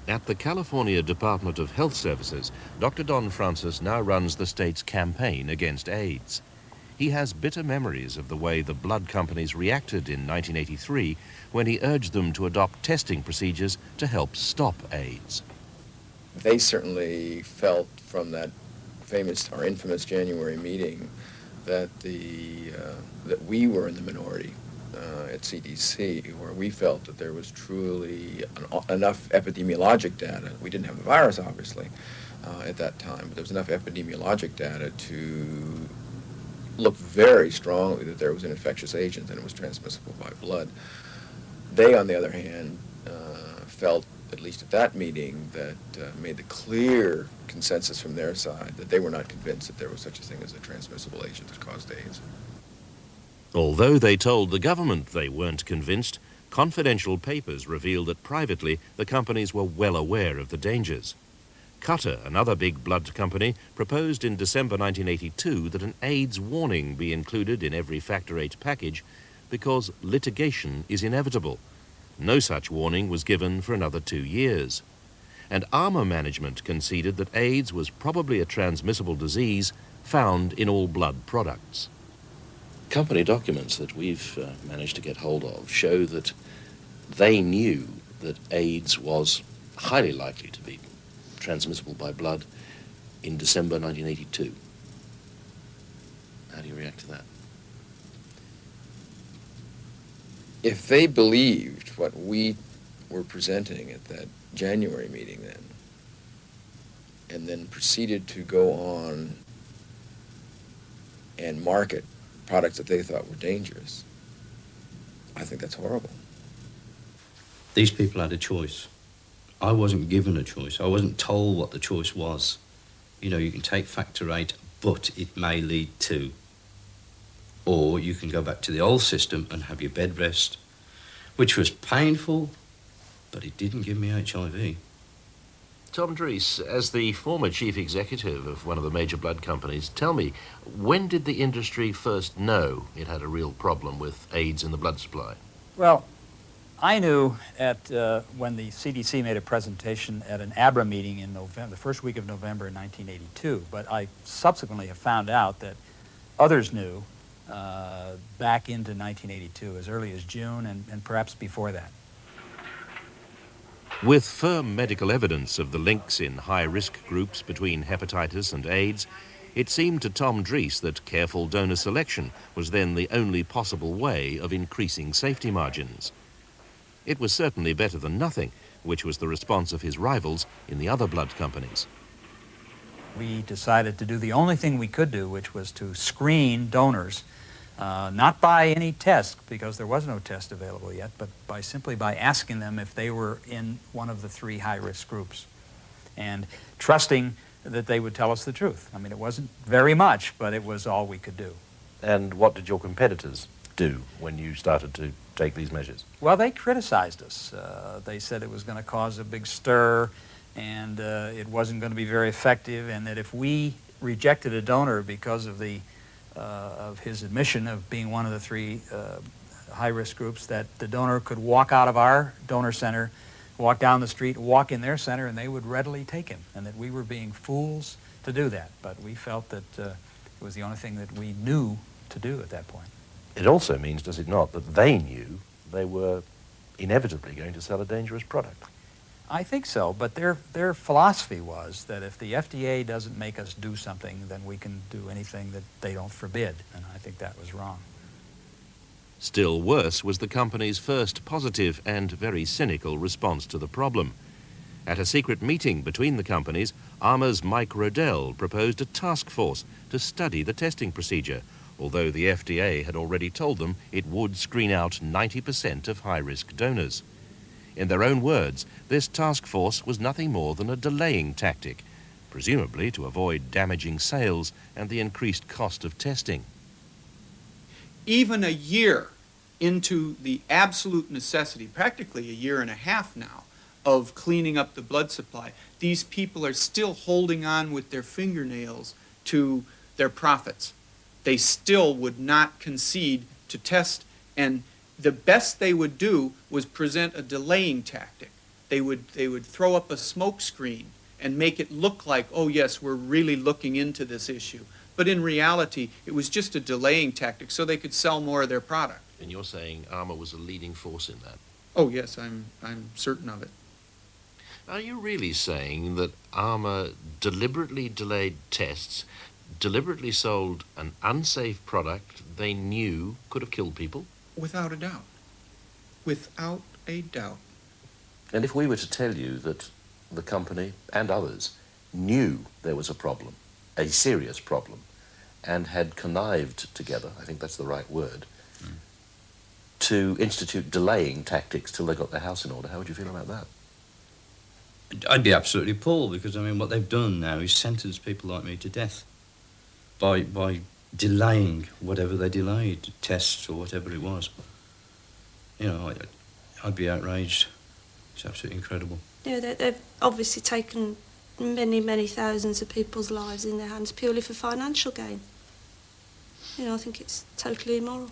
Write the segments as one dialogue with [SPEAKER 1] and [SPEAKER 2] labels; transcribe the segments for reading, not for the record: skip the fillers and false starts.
[SPEAKER 1] At the California Department of Health Services, Dr. Don Francis now runs the state's campaign against AIDS. He has bitter memories of the way the blood companies reacted in 1983 when he urged them to adopt testing procedures to help stop AIDS.
[SPEAKER 2] They certainly felt from that famous or infamous January meeting that that we were in the minority at CDC, where we felt that there was truly enough epidemiologic data. We didn't have the virus, obviously, at that time, but there was enough epidemiologic data to look very strongly that there was an infectious agent and it was transmissible by blood. They, on the other hand, felt, at least at that meeting, that made the clear consensus from their side that they were not convinced that there was such a thing as a transmissible agent that caused AIDS.
[SPEAKER 1] Although they told the government they weren't convinced, confidential papers revealed that privately the companies were well aware of the dangers. Cutter, another big blood company, proposed in December 1982 that an AIDS warning be included in every Factor VIII package because litigation is inevitable. No such warning was given for another 2 years. And Armour management conceded that AIDS was probably a transmissible disease found in all blood products. Company documents that we've managed to get hold of show that they knew that AIDS was highly likely to be transmissible by blood in December 1982. How do you react to that?
[SPEAKER 2] If they believed what we were presenting at that January meeting then, and then proceeded to go on and market products that they thought were dangerous, I think that's horrible.
[SPEAKER 3] These people had a choice. I wasn't given a choice. I wasn't told what the choice was. You know, you can take Factor VIII, but it may lead to. Or you can go back to the old system and have your bed rest, which was painful, but it didn't give me HIV.
[SPEAKER 1] Tom Drees, as the former chief executive of one of the major blood companies, tell me, when did the industry first know it had a real problem with AIDS in the blood supply?
[SPEAKER 4] Well, I knew when the CDC made a presentation at an ABRA meeting in November, the first week of November in 1982, but I subsequently have found out that others knew back into 1982, as early as June and perhaps before that.
[SPEAKER 1] With firm medical evidence of the links in high-risk groups between hepatitis and AIDS, it seemed to Tom Drees that careful donor selection was then the only possible way of increasing safety margins. It was certainly better than nothing, which was the response of his rivals in the other blood companies.
[SPEAKER 4] We decided to do the only thing we could do, which was to screen donors, not by any test, because there was no test available yet, but simply by asking them if they were in one of the 3 high-risk groups, and trusting that they would tell us the truth. I mean, it wasn't very much, but it was all we could do.
[SPEAKER 1] And what did your competitors do when you started to take these measures?
[SPEAKER 4] Well, they criticized us. They said it was going to cause a big stir, and it wasn't going to be very effective, and that if we rejected a donor because of his admission of being one of the 3 high-risk groups, that the donor could walk out of our donor center, walk down the street, walk in their center, and they would readily take him, and that we were being fools to do that. But we felt that it was the only thing that we knew to do at that point.
[SPEAKER 1] It also means, does it not, that they knew they were inevitably going to sell a dangerous product?
[SPEAKER 4] I think so, but their philosophy was that if the FDA doesn't make us do something, then we can do anything that they don't forbid, and I think that was wrong.
[SPEAKER 1] Still worse was the company's first positive and very cynical response to the problem. At a secret meeting between the companies, Armour's Mike Rodell proposed a task force to study the testing procedure, although the FDA had already told them it would screen out 90% of high-risk donors. In their own words, this task force was nothing more than a delaying tactic, presumably to avoid damaging sales and the increased cost of testing.
[SPEAKER 5] Even a year into the absolute necessity, practically a year and a half now, of cleaning up the blood supply, these people are still holding on with their fingernails to their profits. They still would not concede to test, and the best they would do was present a delaying tactic. They would throw up a smoke screen and make it look like, oh yes, we're really looking into this issue. But in reality, it was just a delaying tactic so they could sell more of their product.
[SPEAKER 1] And you're saying Armour was a leading force in that?
[SPEAKER 5] Oh yes, I'm certain of it.
[SPEAKER 1] Are you really saying that Armour deliberately delayed tests, deliberately sold an unsafe product they knew could have killed people?
[SPEAKER 5] Without a doubt. Without a doubt.
[SPEAKER 1] And if we were to tell you that the company and others knew there was a problem, a serious problem, and had connived together, I think that's the right word, to institute delaying tactics till they got their house in order, how would you feel about that?
[SPEAKER 3] I'd be absolutely appalled, because, I mean, what they've done now is sentence people like me to death by delaying whatever they delayed, tests or whatever it was. You know, I'd be outraged. It's absolutely incredible.
[SPEAKER 6] Yeah, they've obviously taken many, many thousands of people's lives in their hands purely for financial gain. You know, I think it's totally immoral.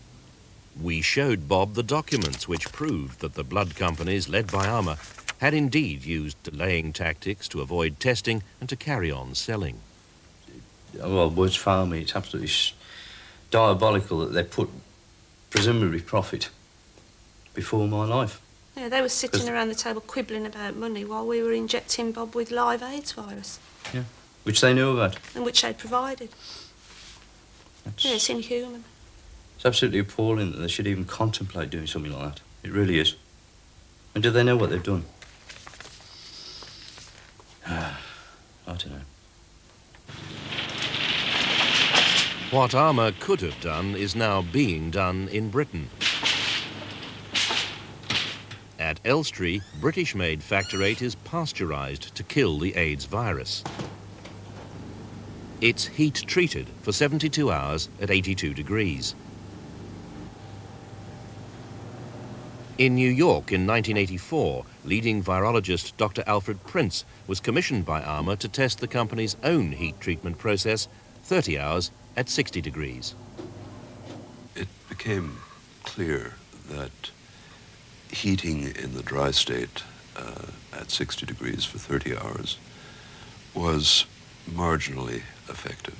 [SPEAKER 1] We showed Bob the documents which proved that the blood companies, led by Armour, had indeed used delaying tactics to avoid testing and to carry on selling.
[SPEAKER 3] Well, words fail me. It's absolutely diabolical that they put presumably profit before my life.
[SPEAKER 6] Yeah, they were sitting around the table quibbling about money while we were injecting Bob with live AIDS virus.
[SPEAKER 3] Yeah, which they knew about.
[SPEAKER 6] And which they provided. Yeah, it's inhuman.
[SPEAKER 3] It's absolutely appalling that they should even contemplate doing something like that. It really is. And do they know what they've done? I don't know.
[SPEAKER 1] What Armour could have done is now being done in Britain. At Elstree, British-made Factor VIII is pasteurised to kill the AIDS virus. It's heat-treated for 72 hours at 82 degrees. In New York in 1984, leading virologist Dr. Alfred Prince was commissioned by Armour to test the company's own heat treatment process, 30 hours at 60 degrees.
[SPEAKER 7] It became clear that heating in the dry state at 60 degrees for 30 hours was marginally effective,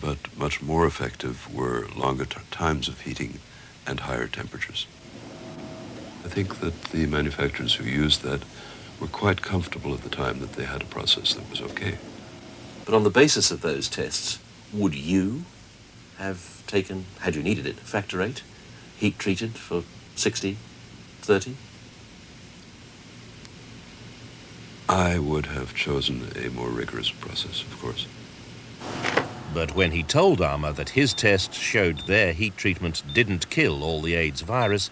[SPEAKER 7] but much more effective were longer times of heating and higher temperatures. I think that the manufacturers who used that were quite comfortable at the time that they had a process that was okay.
[SPEAKER 1] But on the basis of those tests, would you have taken, had you needed it, Factor VIII, heat treated for 60, 30?
[SPEAKER 7] I would have chosen a more rigorous process, of course.
[SPEAKER 1] But when he told Armour that his tests showed their heat treatment didn't kill all the AIDS virus,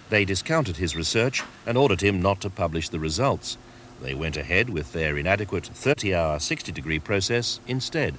[SPEAKER 1] they discounted his research and ordered him not to publish the results. They went ahead with their inadequate 30-hour 60-degree process instead.